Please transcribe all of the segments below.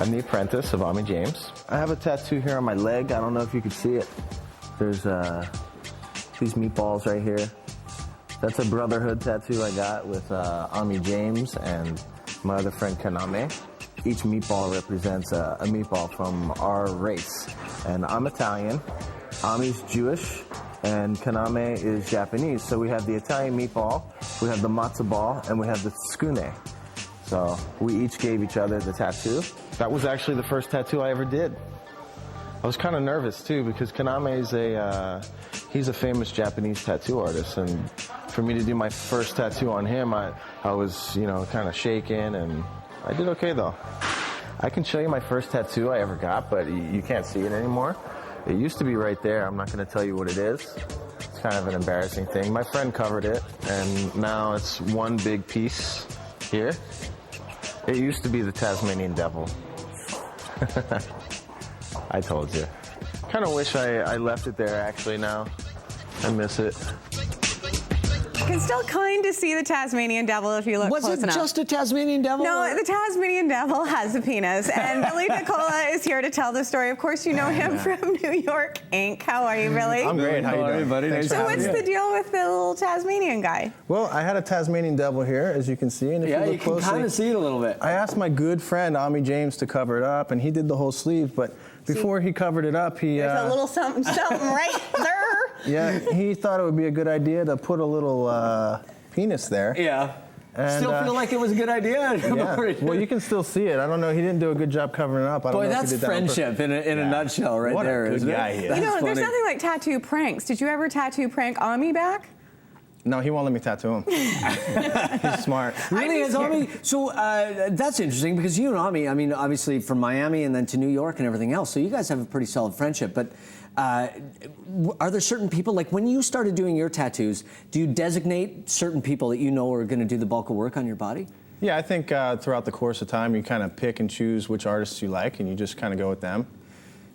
I'm the apprentice of Ami James. I have a tattoo here on my leg. I don't know if you can see it. There's these meatballs right here. That's a brotherhood tattoo I got with Ami James and my other friend Kaname. Each meatball represents a meatball from our race. And I'm Italian, Ami's Jewish, and Kaname is Japanese. So we have the Italian meatball, we have the matzo ball, and we have the tsukune. So we each gave each other the tattoo. That was actually the first tattoo I ever did. I was kind of nervous too because Kaname he's a famous Japanese tattoo artist, and for me to do my first tattoo on him, I was, kind of shaken, and I did okay though. I can show you my first tattoo I ever got, but you can't see it anymore. It used to be right there. I'm not going to tell you what it is. It's kind of an embarrassing thing. My friend covered it, and now it's one big piece here. It used to be the Tasmanian devil. I told you. Kind of wish I left it there actually now. I miss it. You can still kind of see the Tasmanian devil if you look close enough. Was it just a Tasmanian devil? No, the Tasmanian devil has a penis. And Billy DeCola is here to tell the story. Of course, you know him from New York Inc. How are you, Billy? I'm great. How are you doing, buddy? So what's the deal with the little Tasmanian guy? Well, I had a Tasmanian devil here, as you can see. And if you look closely, can kind of see it a little bit. I asked my good friend, Ami James, to cover it up, and he did the whole sleeve. But before he covered it up, There's a little something, something right there. Yeah, he thought it would be a good idea to put a little penis there. Yeah. And, still feel like it was a good idea? Yeah. Well, you can still see it. I don't know. He didn't do a good job covering it up. I don't Boy, know that's if he did friendship that in a nutshell right what there. What a good guy he is. There's nothing like tattoo pranks. Did you ever tattoo prank Ami back? No, he won't let me tattoo him. He's smart. Really, is Ami? So that's interesting because you and Ami, I mean, obviously from Miami and then to New York and everything else, so you guys have a pretty solid friendship. But are there certain people, like when you started doing your tattoos, do you designate certain people that you know are going to do the bulk of work on your body? Yeah, I think throughout the course of time, you kind of pick and choose which artists you like, and you just kind of go with them.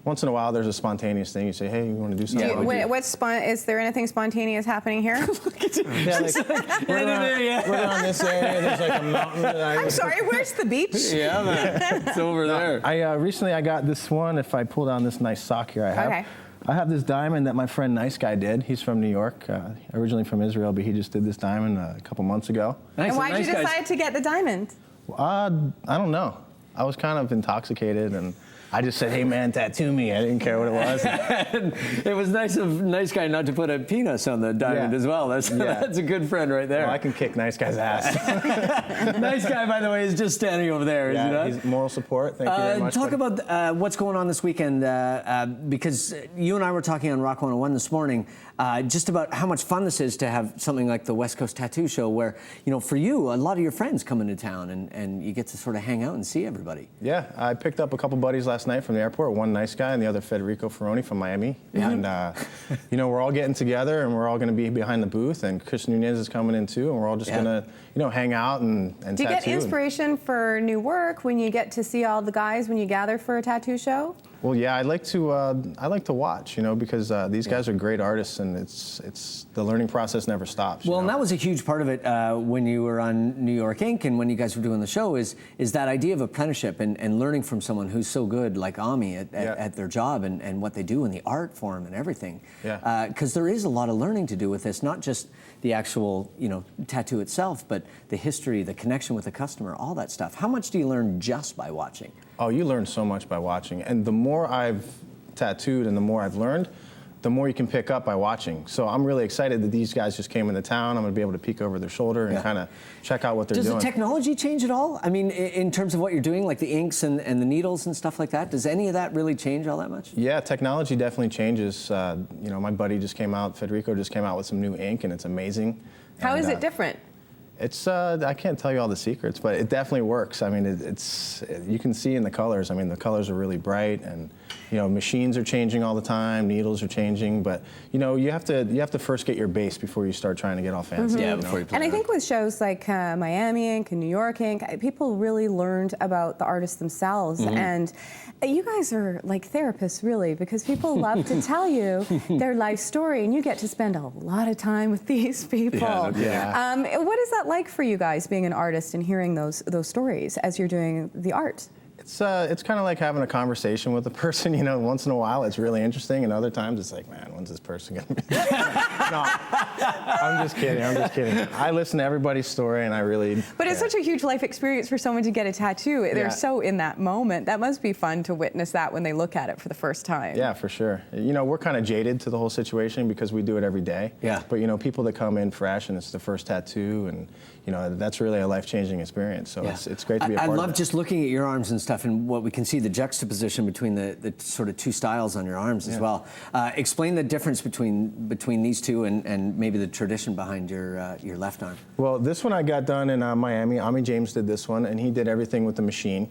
Once in a while, there's a spontaneous thing. You say, hey, you want to do something? Is there anything spontaneous happening here? Yeah, like, we're on this area. There's like a mountain. I'm sorry, where's the beach? Yeah, man. It's over there. Recently I got this one. If I pull down this nice sock here I have. Okay. I have this diamond that my friend Nice Guy did. He's from New York, originally from Israel, but he just did this diamond a couple months ago. Nice. And why did you decide to get the diamond? I don't know. I was kind of intoxicated, and I just said, hey, man, tattoo me. I didn't care what it was. It was nice of Nice Guy not to put a penis on the diamond as well. That's a good friend right there. Well, I can kick Nice Guy's ass. Nice Guy, by the way, is just standing over there, is he not? He's moral support. Thank you very much. Talk about what's going on this weekend, because you and I were talking on Rock 101 this morning just about how much fun this is to have something like the West Coast Tattoo Show where, for you, a lot of your friends come into town and you get to sort of hang out and see everybody. Yeah, I picked up a couple buddies last night from the airport, one Nice Guy and the other Federico Ferroni from Miami. Yeah. And, we're all getting together and we're all going to be behind the booth, and Chris Nunez is coming in too, and we're all just going to, hang out and tattoo. Do you get inspiration for new work when you get to see all the guys when you gather for a tattoo show? Well, yeah, I like to watch, because these guys are great artists, and it's the learning process never stops. Well, and that was a huge part of it when you were on New York Inc. and when you guys were doing the show is that idea of apprenticeship and learning from someone who's so good like Ami at their job and what they do and the art form and everything. Yeah. Because there is a lot of learning to do with this, not just the actual tattoo itself, but the history, the connection with the customer, all that stuff. How much do you learn just by watching? Oh, you learn so much by watching. And the more I've tattooed and the more I've learned, the more you can pick up by watching. So I'm really excited that these guys just came into town. I'm going to be able to peek over their shoulder and kind of check out what they're doing. Does the technology change at all? I mean, in terms of what you're doing, like the inks and the needles and stuff like that, does any of that really change all that much? Yeah, technology definitely changes. My buddy just came out, Federico just came out with some new ink, and it's amazing. How is it different? It's I can't tell you all the secrets, but it definitely works. I mean, you can see in the colors. I mean, the colors are really bright, and machines are changing all the time. Needles are changing, but you have to first get your base before you start trying to get all fancy. Yeah, before you play. And I think with shows like Miami Inc. and New York Inc., people really learned about the artists themselves, and you guys are like therapists, really, because people love to tell you their life story, and you get to spend a lot of time with these people. Yeah. What is that like for you guys, being an artist and hearing those stories as you're doing the art? It's kind of like having a conversation with a person, you know. Once in a while, it's really interesting, and other times it's like, man, when's this person gonna be? No, I'm just kidding. I listen to everybody's story, and I really. But it's such a huge life experience for someone to get a tattoo. Yeah. They're so in that moment. That must be fun to witness that when they look at it for the first time. Yeah, for sure. You know, we're kind of jaded to the whole situation because we do it every day. Yeah. But you know, people that come in fresh and it's the first tattoo, and you know, that's really a life-changing experience. So it's great to be a part of it. I love just looking at your arms and stuff, and what we can see, the juxtaposition between the sort of two styles on your arms as well. Explain the difference between these two and maybe the tradition behind your left arm. Well, this one I got done in Miami. Ami James did this one, and he did everything with the machine.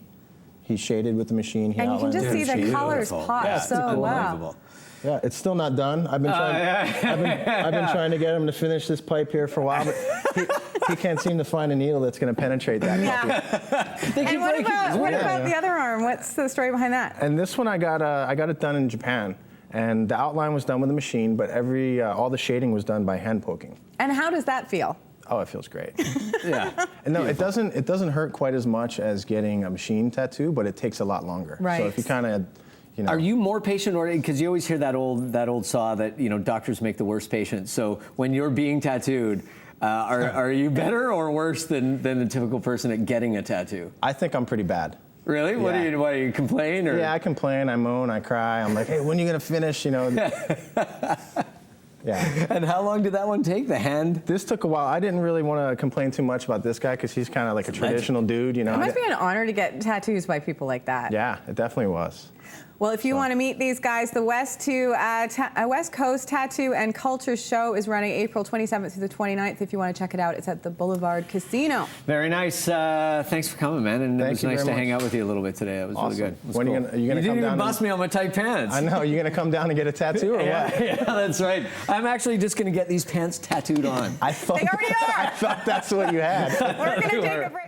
He shaded with the machine. He And you can outlined just with see the machine. colors pop Yeah, so well. Yeah, it's still not done. I've been trying to get him to finish this pipe here for a while, but he can't seem to find a needle that's going to penetrate that puppy. And what about the other arm? What's the story behind that? And this one I got it done in Japan, and the outline was done with a machine, but all the shading was done by hand poking. And how does that feel? Oh, it feels great. Yeah. And no, it doesn't hurt quite as much as getting a machine tattoo, but it takes a lot longer. Right. So if you kind of, you know. Are you more patient, or because you always hear that old saw that, you know, doctors make the worst patients? So when you're being tattooed, are you better or worse than the typical person at getting a tattoo? I think I'm pretty bad. Really? Yeah. What do you complain? Or? Yeah, I complain, I moan, I cry. I'm like, hey, when are you gonna finish? You know. Yeah. And how long did that one take? The hand? This took a while. I didn't really want to complain too much about this guy because he's kind of like a traditional dude, you know. It must be an honor to get tattoos by people like that. Yeah, it definitely was. Well, if you want to meet these guys, the West Coast Tattoo and Culture Show is running April 27th through the 29th. If you want to check it out, it's at the Boulevard Casino. Very nice. Thanks for coming, man. And it was nice to hang out with you a little bit today. It was really good. When are you gonna you come didn't down even bust me on my tight pants. I know. You're gonna come down and get a tattoo or what? Yeah, that's right. I'm actually just gonna get these pants tattooed on. They already are. I thought that's what you had. We're going to take a break.